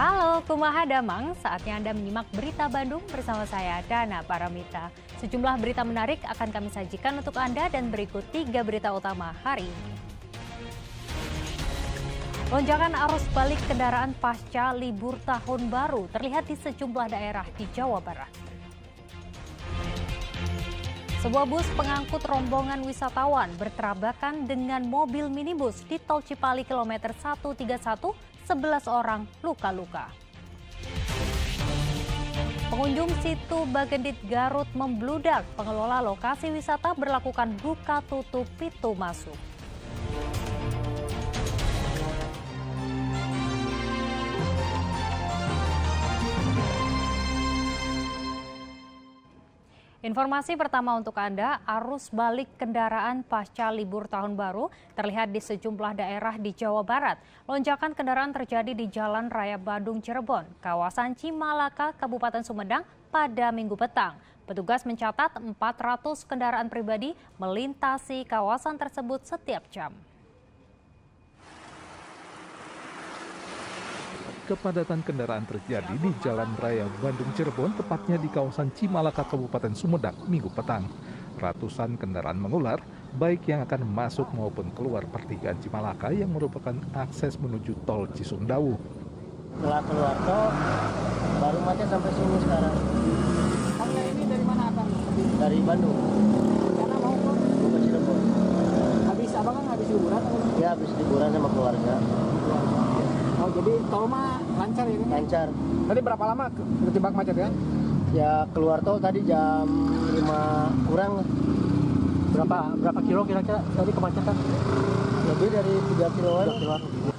Halo Kumaha Damang, saatnya Anda menyimak berita Bandung bersama saya Dana Paramita. Sejumlah berita menarik akan kami sajikan untuk Anda dan berikut 3 berita utama hari ini. Lonjakan arus balik kendaraan pasca libur tahun baru terlihat di sejumlah daerah di Jawa Barat. Sebuah bus pengangkut rombongan wisatawan bertabrakan dengan mobil minibus di Tol Cipali kilometer 131. 11 orang luka-luka. Pengunjung situ Bagendit Garut membludak. Pengelola lokasi wisata berlakukan buka tutup pintu masuk. Informasi pertama untuk Anda, arus balik kendaraan pasca libur tahun baru terlihat di sejumlah daerah di Jawa Barat. Lonjakan kendaraan terjadi di Jalan Raya Bandung Cirebon, kawasan Cimalaka, Kabupaten Sumedang pada Minggu petang. Petugas mencatat 400 kendaraan pribadi melintasi kawasan tersebut setiap jam. Kepadatan kendaraan terjadi di Jalan Raya Bandung Cirebon, tepatnya di kawasan Cimalaka, Kabupaten Sumedang, Minggu petang. Ratusan kendaraan mengular, baik yang akan masuk maupun keluar pertigaan Cimalaka yang merupakan akses menuju tol Cisumdawu. Setelah keluar tol, baru macet sampai sini sekarang. Anda ini dari mana Abang? Dari Bandung. Karena mau Ke Cirebon. Abang kan habis liburan atau? Ya, habis liburan sama keluarga. Oh, jadi tol mah lancar ini? Lancar. Tadi berapa lama terjebak macet ya? Ya, keluar tol tadi jam 5 kurang. Berapa kilo kira-kira tadi kemacetan? Lebih dari 3 kiloan.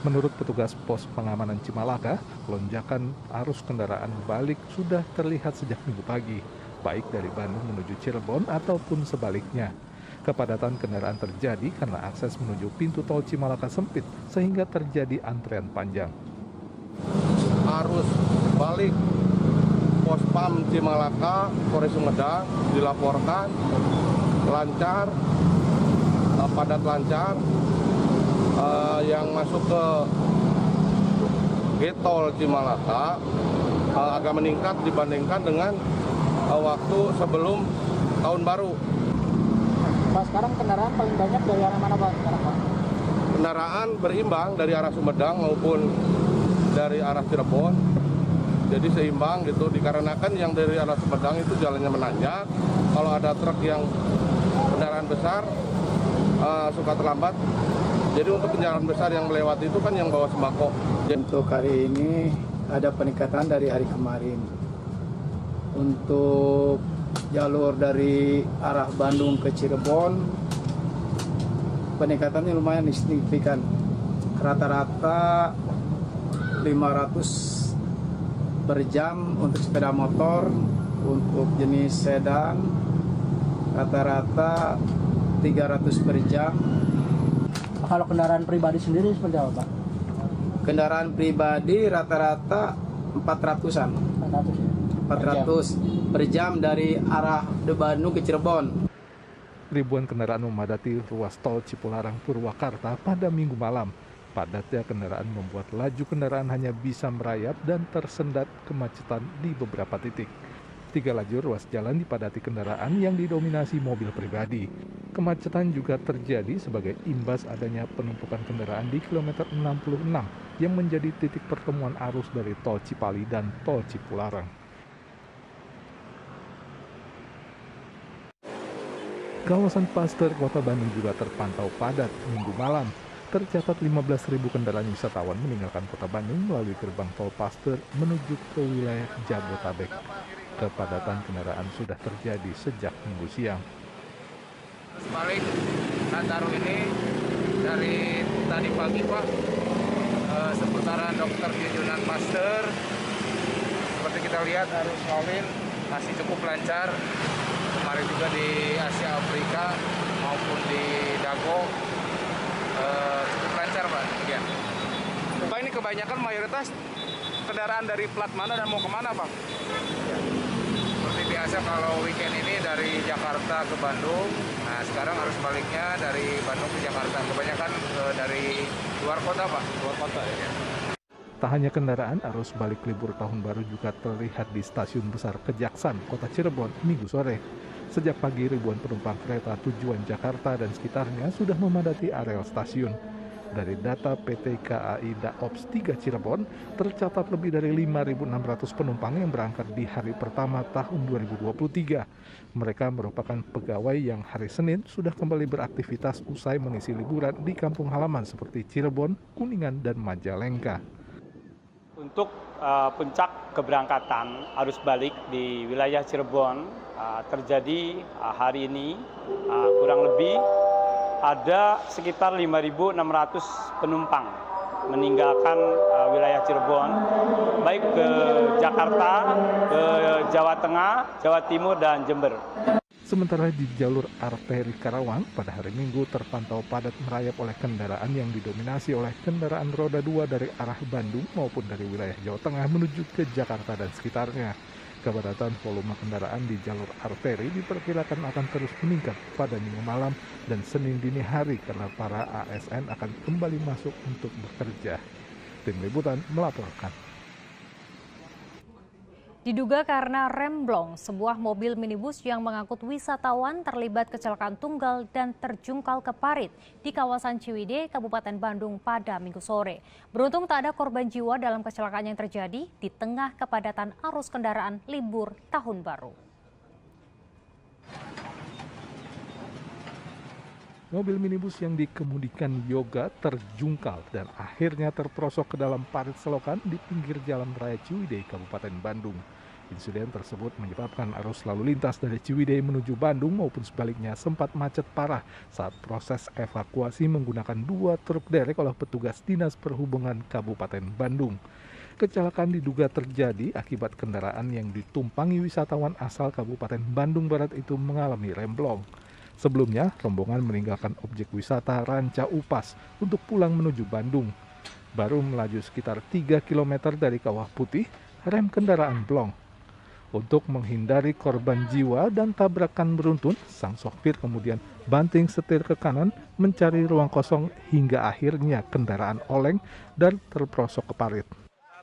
Menurut petugas pos pengamanan Cimalaka, lonjakan arus kendaraan balik sudah terlihat sejak Minggu pagi, baik dari Bandung menuju Cirebon ataupun sebaliknya. Kepadatan kendaraan terjadi karena akses menuju pintu tol Cimalaka sempit sehingga terjadi antrean panjang. Arus balik pos PAM Cimalaka, Polres Sumedang dilaporkan lancar, padat lancar. Yang masuk ke gate tol Cimalaka agak meningkat dibandingkan dengan waktu sebelum tahun baru. Pak, sekarang kendaraan paling banyak dari arah mana Pak? Kendaraan berimbang dari arah Sumedang maupun dari arah Cirebon. Jadi seimbang gitu, dikarenakan yang dari arah Sumedang itu jalannya menanjak. Kalau ada truk yang kendaraan besar suka terlambat. Jadi untuk kendaraan besar yang melewati itu kan yang bawa sembako. Untuk hari ini ada peningkatan dari hari kemarin. Untuk jalur dari arah Bandung ke Cirebon, peningkatannya lumayan signifikan. Rata-rata 500 per jam untuk sepeda motor, untuk jenis sedan rata-rata 300 per jam. Kalau kendaraan pribadi sendiri seperti apa Pak? Kendaraan pribadi rata-rata 400-an. 400 ya? 400 per jam dari arah Bandung ke Cirebon. Ribuan kendaraan memadati ruas tol Cipularang Purwakarta pada Minggu malam. Padatnya kendaraan membuat laju kendaraan hanya bisa merayap dan tersendat kemacetan di beberapa titik. 3 lajur ruas jalan dipadati kendaraan yang didominasi mobil pribadi. Kemacetan juga terjadi sebagai imbas adanya penumpukan kendaraan di kilometer 66 yang menjadi titik pertemuan arus dari tol Cipali dan tol Cipularang. Kawasan Paster, Kota Bandung juga terpantau padat Minggu malam. Tercatat 15.000 kendaraan wisatawan meninggalkan Kota Bandung melalui gerbang tol Paster menuju ke wilayah Jabotabek. Kepadatan kendaraan sudah terjadi sejak Minggu siang. Balik Nataru ini dari tadi pagi Pak, seputaran Dr. Jujunan Paster. Seperti kita lihat arus lalu masih cukup lancar. Kemarin juga di Asia Afrika maupun di Dago cukup lancar Pak. Ya. Pak, ini kebanyakan mayoritas kendaraan dari plat mana dan mau kemana Pak? Ya. Seperti biasa kalau weekend ini dari Jakarta ke Bandung. Nah sekarang harus baliknya dari Bandung ke Jakarta. Kebanyakan dari luar kota Pak. Luar kota ya. Tak hanya kendaraan, arus balik libur tahun baru juga terlihat di Stasiun Besar Kejaksan, Kota Cirebon, Minggu sore. Sejak pagi, ribuan penumpang kereta tujuan Jakarta dan sekitarnya sudah memadati areal stasiun. Dari data PT KAI Daops 3 Cirebon, tercatat lebih dari 5.600 penumpang yang berangkat di hari pertama tahun 2023. Mereka merupakan pegawai yang hari Senin sudah kembali beraktivitas usai mengisi liburan di kampung halaman seperti Cirebon, Kuningan, dan Majalengka. Untuk puncak keberangkatan arus balik di wilayah Cirebon terjadi hari ini kurang lebih ada sekitar 5.600 penumpang meninggalkan wilayah Cirebon, baik ke Jakarta, ke Jawa Tengah, Jawa Timur, dan Jember. Sementara di jalur arteri Karawang, pada hari Minggu terpantau padat merayap oleh kendaraan yang didominasi oleh kendaraan roda 2 dari arah Bandung maupun dari wilayah Jawa Tengah menuju ke Jakarta dan sekitarnya. Kepadatan volume kendaraan di jalur arteri diperkirakan akan terus meningkat pada Minggu malam dan Senin dini hari karena para ASN akan kembali masuk untuk bekerja. Tim Liputan melaporkan. Diduga karena rem blong, sebuah mobil minibus yang mengangkut wisatawan terlibat kecelakaan tunggal dan terjungkal ke parit di kawasan Ciwidey, Kabupaten Bandung pada Minggu sore. Beruntung tak ada korban jiwa dalam kecelakaan yang terjadi di tengah kepadatan arus kendaraan libur Tahun Baru. Mobil minibus yang dikemudikan Yoga terjungkal dan akhirnya terperosok ke dalam parit selokan di pinggir Jalan Raya Ciwidey, Kabupaten Bandung. Insiden tersebut menyebabkan arus lalu lintas dari Ciwidey menuju Bandung maupun sebaliknya sempat macet parah saat proses evakuasi menggunakan 2 truk derek oleh petugas Dinas Perhubungan Kabupaten Bandung. Kecelakaan diduga terjadi akibat kendaraan yang ditumpangi wisatawan asal Kabupaten Bandung Barat itu mengalami remblong. Sebelumnya, rombongan meninggalkan objek wisata Ranca Upas untuk pulang menuju Bandung. Baru melaju sekitar 3 km dari Kawah Putih, rem kendaraan blong. Untuk menghindari korban jiwa dan tabrakan beruntun, sang sopir kemudian banting setir ke kanan mencari ruang kosong hingga akhirnya kendaraan oleng dan terperosok ke parit.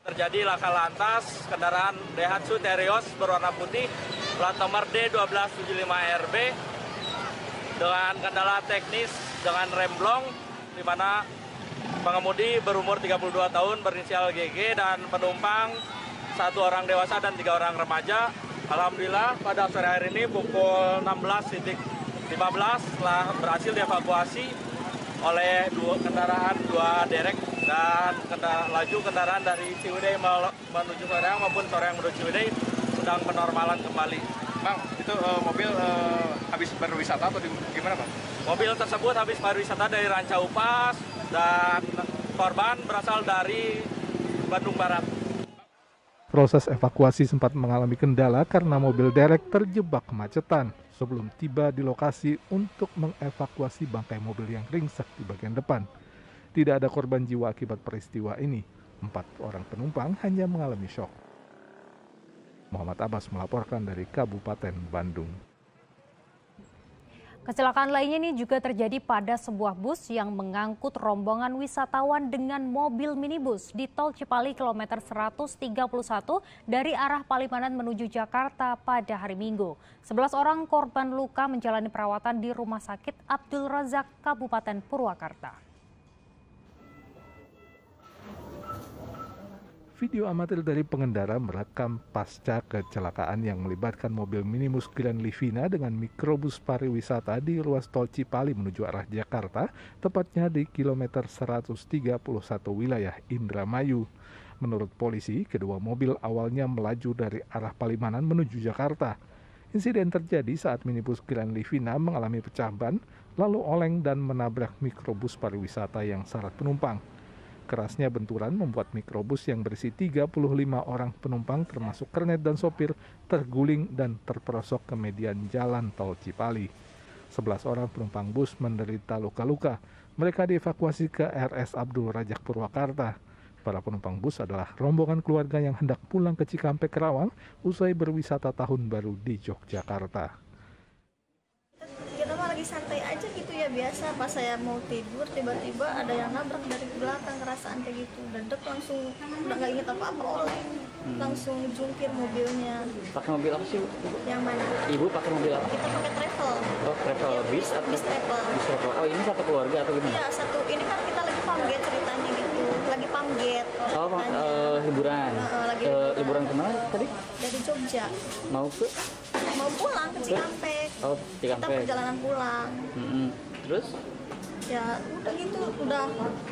Terjadi laka lantas kendaraan Daihatsu Terios berwarna putih plat nomor D1275RB dengan kendala teknis dengan rem blong, di mana pengemudi berumur 32 tahun berinisial GG dan penumpang 1 orang dewasa dan 3 orang remaja. Alhamdulillah pada sore hari ini pukul 16.15 telah berhasil dievakuasi oleh 2 derek dan laju kendaraan dari Ciwidey menuju Soreang maupun Soreang menuju Ciwidey sedang penormalan kembali. Bang, itu mobil habis berwisata atau gimana, Bang? Mobil tersebut habis berwisata dari Ranca Upas dan korban berasal dari Bandung Barat. Proses evakuasi sempat mengalami kendala karena mobil derek terjebak kemacetan sebelum tiba di lokasi untuk mengevakuasi bangkai mobil yang ringsek di bagian depan. Tidak ada korban jiwa akibat peristiwa ini. 4 orang penumpang hanya mengalami syok. Muhammad Abbas melaporkan dari Kabupaten Bandung. Kecelakaan lainnya ini juga terjadi pada sebuah bus yang mengangkut rombongan wisatawan dengan mobil minibus di Tol Cipali kilometer 131 dari arah Palimanan menuju Jakarta pada hari Minggu. 11 orang korban luka menjalani perawatan di Rumah Sakit Abdul Razak, Kabupaten Purwakarta. Video amatir dari pengendara merekam pasca kecelakaan yang melibatkan mobil minibus Grand Livina dengan mikrobus pariwisata di ruas tol Cipali menuju arah Jakarta, tepatnya di kilometer 131 wilayah Indramayu. Menurut polisi, kedua mobil awalnya melaju dari arah Palimanan menuju Jakarta. Insiden terjadi saat minibus Grand Livina mengalami pecah ban, lalu oleng dan menabrak mikrobus pariwisata yang syarat penumpang. Kerasnya benturan membuat mikrobus yang berisi 35 orang penumpang termasuk kernet dan sopir terguling dan terperosok ke median jalan tol Cipali. 11 orang penumpang bus menderita luka-luka. Mereka dievakuasi ke RS Abdul Razak Purwakarta. Para penumpang bus adalah rombongan keluarga yang hendak pulang ke Cikampek, Karawang usai berwisata tahun baru di Yogyakarta. Kita mau lagi sana santai aja gitu ya, biasa pas saya mau tidur tiba-tiba ada yang nabrak dari belakang, kerasaan kayak gitu, dedek langsung udah nggak inget apa-apa oleng, langsung jungkir mobilnya. Pakai mobil apa sih? Yang mana? Ibu pakai mobil apa? Kita pakai travel. Oh, travel bis atau bis travel. Bis travel. Oh, ini satu keluarga atau gimana? Iya, satu. Ini kan kita lagi pamget ceritanya gitu, lagi pamget. Oh, liburan. Liburan kemana tadi? Dari Jogja. Mau pulang ke Cikampek. Oh, Cikampek. Kita perjalanan pulang. Terus? Ya udah gitu,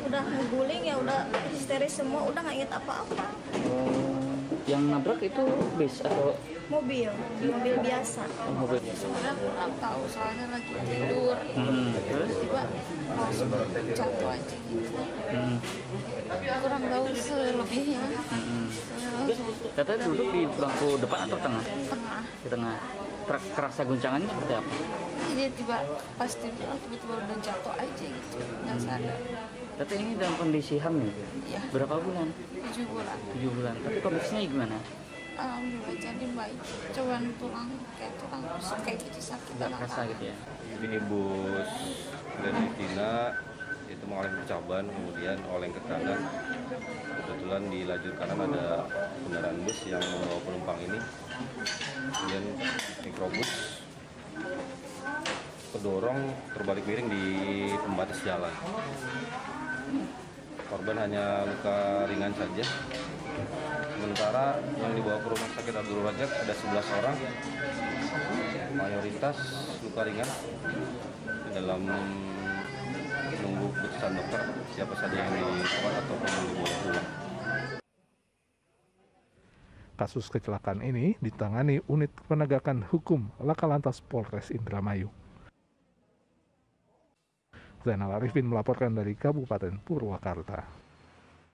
udah ngeguling ya, udah histeris semua, udah nggak inget apa-apa. Oh, yang nabrak itu bis atau mobil biasa? Oh, mobil biasa. Udah kurang tahu soalnya lagi tidur. Terus? Tiba langsung jatuh aja gitu. Kurang tahu selebihnya. Katanya duduk di bangku depan atau tengah? Tengah. Di tengah. Kerasa guncangannya seperti apa? Ini pas tiba-tiba udah jatuh aja gitu, nggak sadar. Tapi ini dalam kondisi hamil? Iya. Berapa bulan? 7 bulan. 7 bulan. Tapi kondisinya gimana? Alhamdulillah jadi baik. Cuman tulang rusuk kayak gitu sakit. Nggak kerasa gitu ya? Ini bus dari Cina itu mengalami percaban, kemudian oleng ke kanan. Kebetulan di lajur kanan ada kendaraan bus yang membawa penumpang ini, kemudian mikrobus kedorong terbalik miring di pembatas jalan. Korban hanya luka ringan saja. Sementara yang dibawa ke rumah sakit Abdul Razak ada 11 orang, mayoritas luka ringan. Dalam menunggu keputusan dokter siapa saja yang dirawat ataupun yang dibawa pulang. Kasus kecelakaan ini ditangani Unit Penegakan Hukum Laka-Lantas Polres Indramayu. Zainal Arifin melaporkan dari Kabupaten Purwakarta.